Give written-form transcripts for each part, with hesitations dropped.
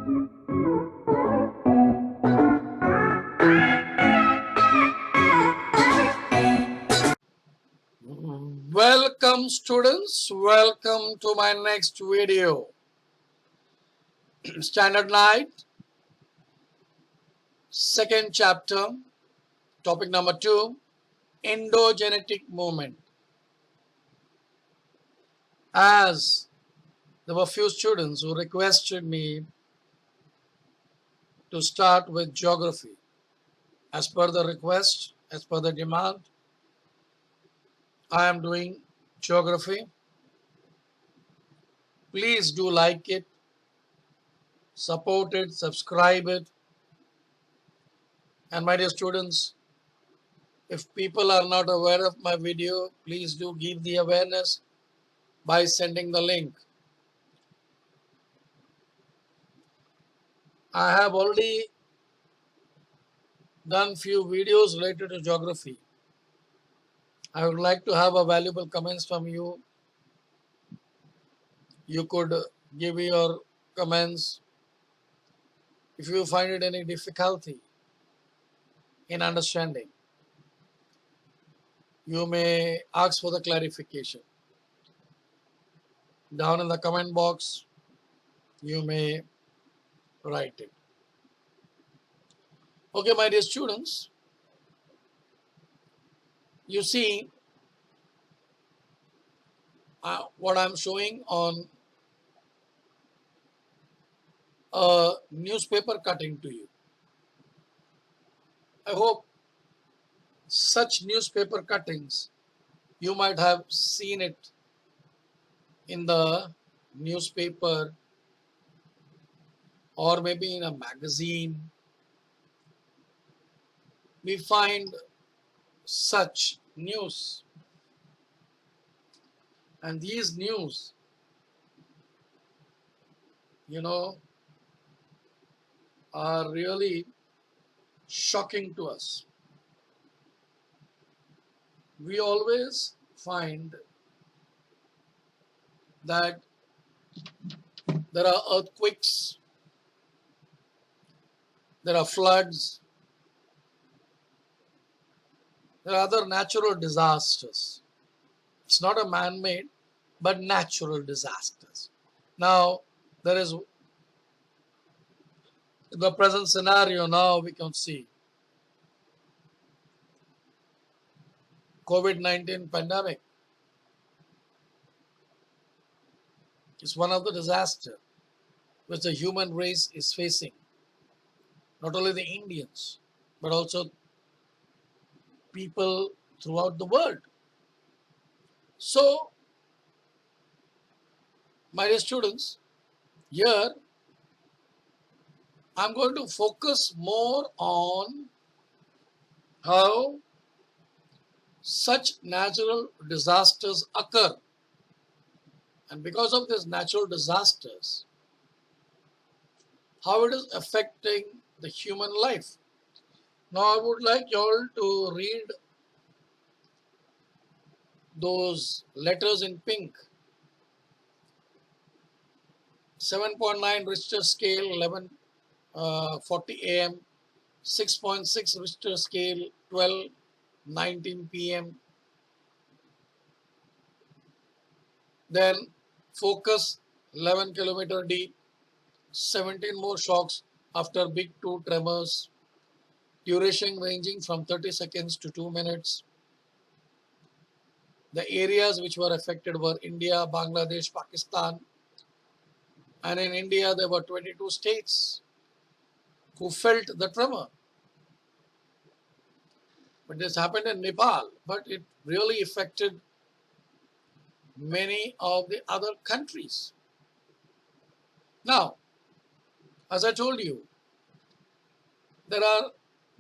Welcome students, welcome to my next video. Standard Night, second chapter, topic number 2, endogenetic movement. As there were few students who requested me to start with geography. As per the request, as per the demand, I am doing geography. Please do like it, support it, subscribe it. And my dear students, if people are not aware of my video, please do give the awareness by sending the link. I have already done few videos related to geography. I would like to have a valuable comments from you. You could give your comments. If you find it any difficulty in understanding, you may ask for the clarification. Down in the comment box, you may write it. Okay, my dear students, you see what I'm showing on a newspaper cutting to you. I hope such newspaper cuttings, you might have seen it in the newspaper or maybe in a magazine. We find such news, and these news, are really shocking to us. We always find that there are earthquakes, there are floods, there are other natural disasters. It's not a man-made, but natural disasters. Now, there is the present scenario. Now we can see COVID-19 pandemic is one of the disasters which the human race is facing. Not only the Indians, but also people throughout the world. So, my dear students, here I'm going to focus more on how such natural disasters occur. And because of these natural disasters, how it is affecting the human life. Now I would like you all to read those letters in pink. 7.9 Richter scale, 11:40 a.m. 6.6 Richter scale, 12:19 p.m. Then focus 11 kilometer deep, 17 more shocks after big 2 tremors, duration ranging from 30 seconds to 2 minutes. The areas which were affected were India, Bangladesh, Pakistan, and in India there were 22 states who felt the tremor. But this happened in Nepal, but it really affected many of the other countries. Now, as I told you, there are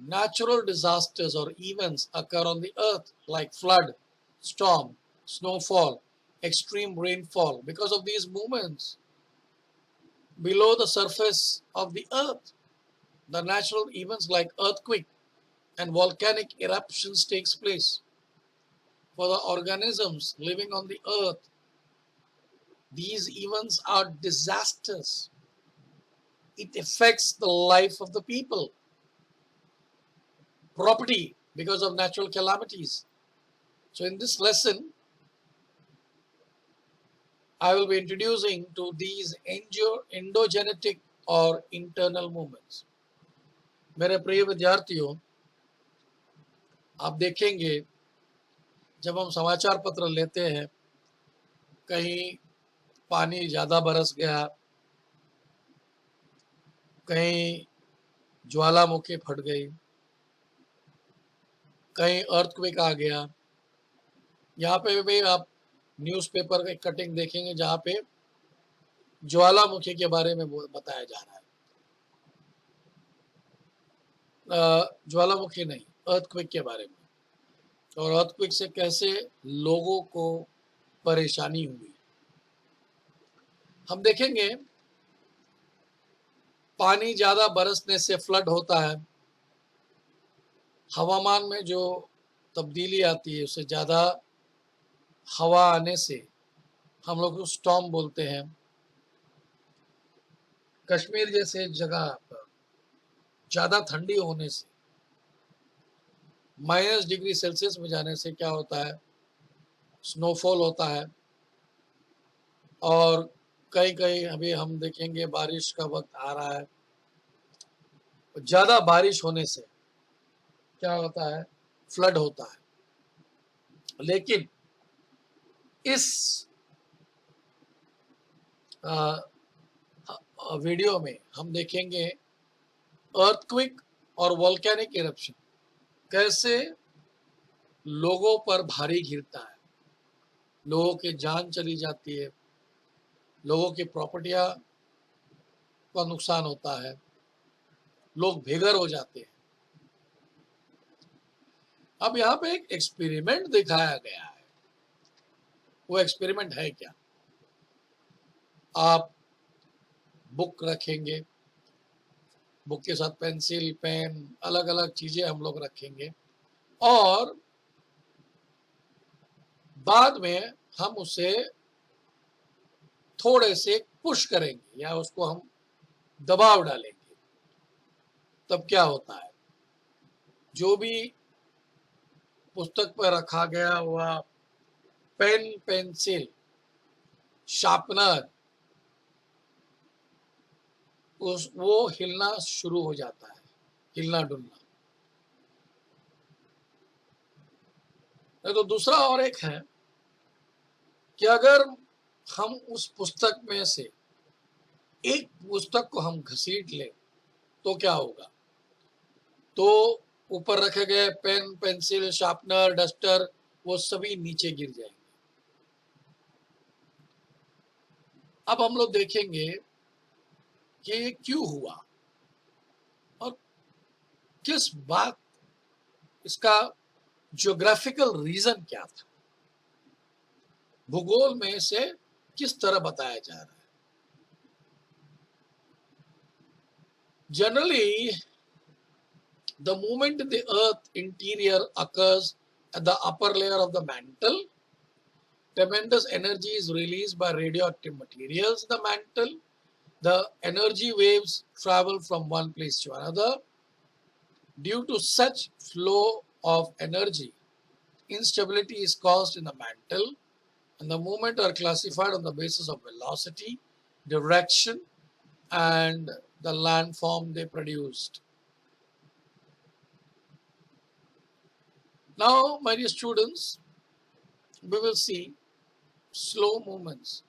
natural disasters or events occur on the earth like flood, storm, snowfall, extreme rainfall. Because of these movements below the surface of the earth, the natural events like earthquake and volcanic eruptions takes place. For the organisms living on the earth, these events are disasters. it affects the life of the people, property because of natural calamities. So in this lesson, I will be introducing to these endogenetic और internal movements. मेरे प्रिय विद्यार्थियों, आप देखेंगे जब हम समाचार पत्र लेते हैं, कहीं पानी ज़्यादा बरस गया, कहीं ज्वालामुखी फट गई, कहीं अर्थक्वेक आ गया। यहाँ पे भी आप न्यूज़पेपर का एक कटिंग देखेंगे जहाँ पे ज्वालामुखी के बारे में बताया जा रहा है। ज्वालामुखी नहीं, अर्थक्वेक के बारे में, और अर्थक्वेक से कैसे लोगों को परेशानी हुई। हम देखेंगे पानी ज़्यादा बरसने से फ्लड होता है, हवामान में जो तब्दीली आती है उससे ज़्यादा हवा आने से हम लोग स्टॉर्म बोलते हैं। कश्मीर जैसे जगह पर ज़्यादा ठंडी होने से, -डिग्री सेल्सियस में जाने से क्या होता है, स्नोफॉल होता है। और कहीं कहीं अभी हम देखेंगे बारिश का वक्त आ रहा है, ज़्यादा बारिश होने से क्या होता है, फ्लड होता है। लेकिन इस वीडियो में हम देखेंगे अर्थक्वेक और वोल्केनिक इरप्शन कैसे लोगों पर भारी गिरता है, लोगों की जान चली जाती है, लोगों की प्रॉपर्टियां का नुकसान होता है, लोग बेघर हो जाते हैं। अब यहाँ पे एक एक्सपेरिमेंट दिखाया गया है। वो एक्सपेरिमेंट है क्या? आप बुक रखेंगे, बुक के साथ पेंसिल, पेन, अलग अलग चीजें हम लोग रखेंगे, और बाद में हम उसे थोड़े से पुश करेंगे या उसको हम दबाव डालेंगे। तब क्या होता है, जो भी पुस्तक पर रखा गया हुआ पेन, पेंसिल, शार्पनर, वो हिलना शुरू हो जाता है, हिलना डुलना। तो दूसरा और एक है कि अगर हम उस पुस्तक में से एक पुस्तक को हम घसीट लें तो क्या होगा, तो ऊपर रखे गए पेन, पेंसिल, शार्पनर, डस्टर वो सभी नीचे गिर जाएंगे। अब हम लोग देखेंगे कि ये क्यों हुआ और किस बात, इसका ज्योग्राफिकल रीजन क्या था, भूगोल में से किस तरह बताया जा रहा है। Generally the movement in the earth interior occurs at the upper layer of the mantle. Tremendous energy is released by radioactive materials in the mantle. The energy waves travel from one place to another. Due to such flow of energy, instability is caused in the mantle, and the movement are classified on the basis of velocity, direction, and the landform they produced. Now, my dear students, we will see slow movements.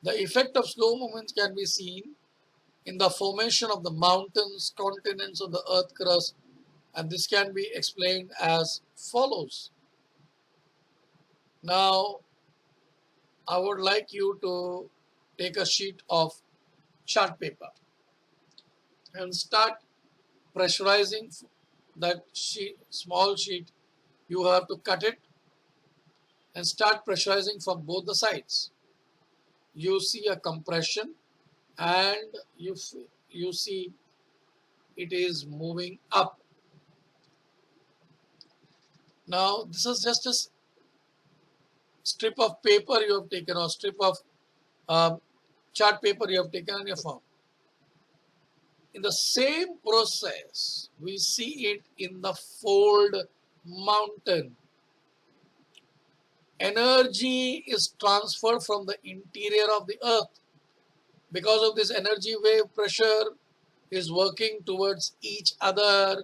The effect of slow movements can be seen in the formation of the mountains, continents of the earth crust, and this can be explained as follows. Now, I would like you to take a sheet of chart paper and start pressurizing that sheet, small sheet. You have to cut it and start pressurizing from both the sides. You see a compression, and you see it is moving up. Now this is just a strip of paper you have taken, or strip of chart paper you have taken on your phone. In the same process, we see it in the fold mountain. Energy is transferred from the interior of the earth. Because of this, energy wave pressure is working towards each other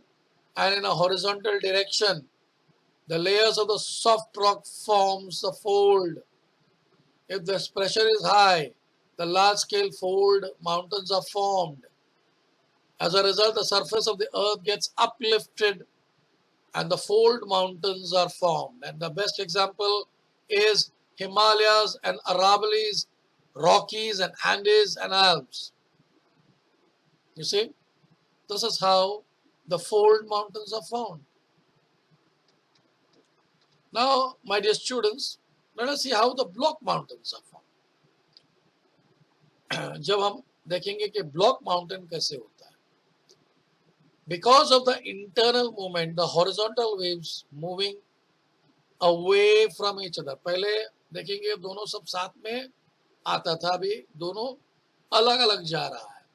and in a horizontal direction. The layers of the soft rock forms the fold. If the pressure is high, the large-scale fold mountains are formed. As a result, the surface of the earth gets uplifted and the fold mountains are formed. And the best example is Himalayas and Aravallis, Rockies and Andes and Alps. You see, this is how the fold mountains are formed. Now, my dear students, let us see how the block mountains are formed. जब हम देखेंगे कि block mountain कैसे होता है. Because of the internal movement, the horizontal waves moving away from each other. पहले देखेंगे दोनों सब साथ में आता था, अभी दोनों अलग अलग जा रहा है.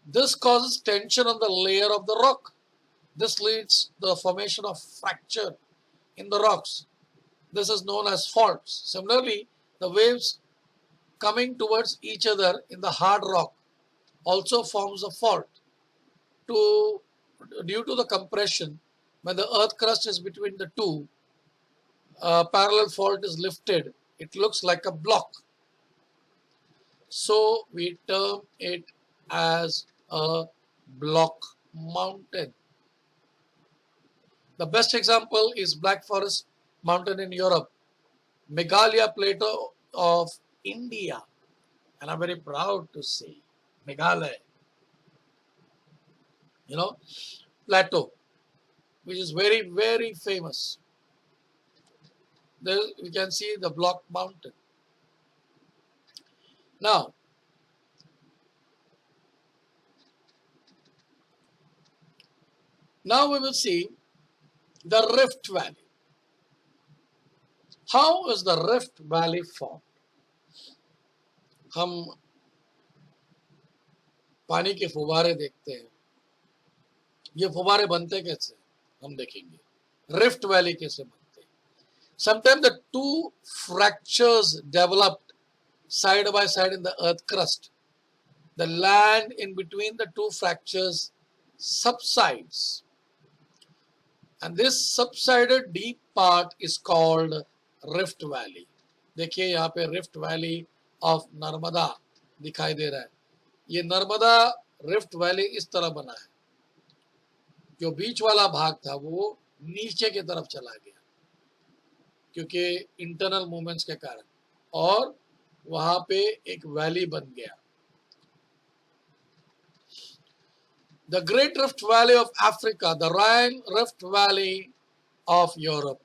This causes tension on the layer of the rock. This leads to the formation of fracture in the rocks. This is known as faults. Similarly, the waves coming towards each other in the hard rock also forms a fault. Due to the compression, when the earth crust is between the two, parallel fault is lifted. It looks like a block. So we term it as a block mountain. The best example is Black Forest Mountain in Europe, Meghalaya Plateau of India, and I'm very proud to say Meghalaya, plateau, which is very, very famous. There we can see the block mountain. Now, we will see the Rift Valley. How is the Rift Valley formed? हम पानी के फुवारे देखते हैं. ये फुवारे बनते कैसे हम देखेंगे. Rift Valley कैसे बनते हैं. Sometimes the two fractures developed side by side in the earth crust. The land in between the two fractures subsides. And this subsided deep part is called Rift Valley. देखिए यहाँ पे Rift Valley of Narmada दिखाई दे रहा है. ये Narmada Rift Valley इस तरह बना है. जो बीच वाला भाग था वो नीचे की तरफ चला गया क्योंकि इंटरनल मूवमेंट्स के कारण, और वहां पे एक वैली बन गया. The Great Rift Valley of Africa, the Rhine Rift Valley of Europe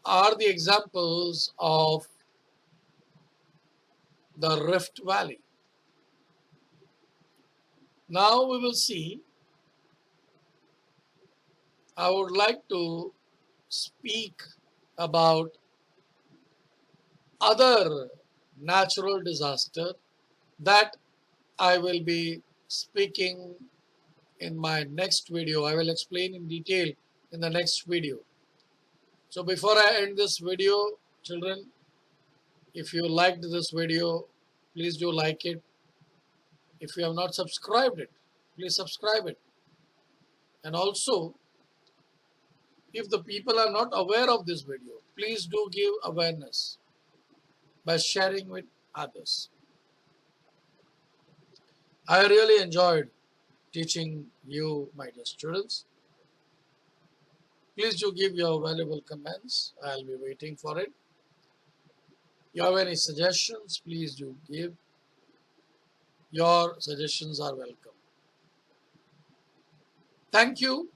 are the examples of the Rift Valley. Now we will see, I would like to speak about other natural disaster that I will be speaking in my next video. I will explain in detail in the next video. So before I end this video, children, if you liked this video, please do like it. If you have not subscribed it, please subscribe it. And also, if the people are not aware of this video, please do give awareness by sharing with others. I really enjoyed teaching you, my dear students. Please do give your valuable comments. I'll be waiting for it. You have any suggestions, please do give. Your suggestions are welcome. Thank you.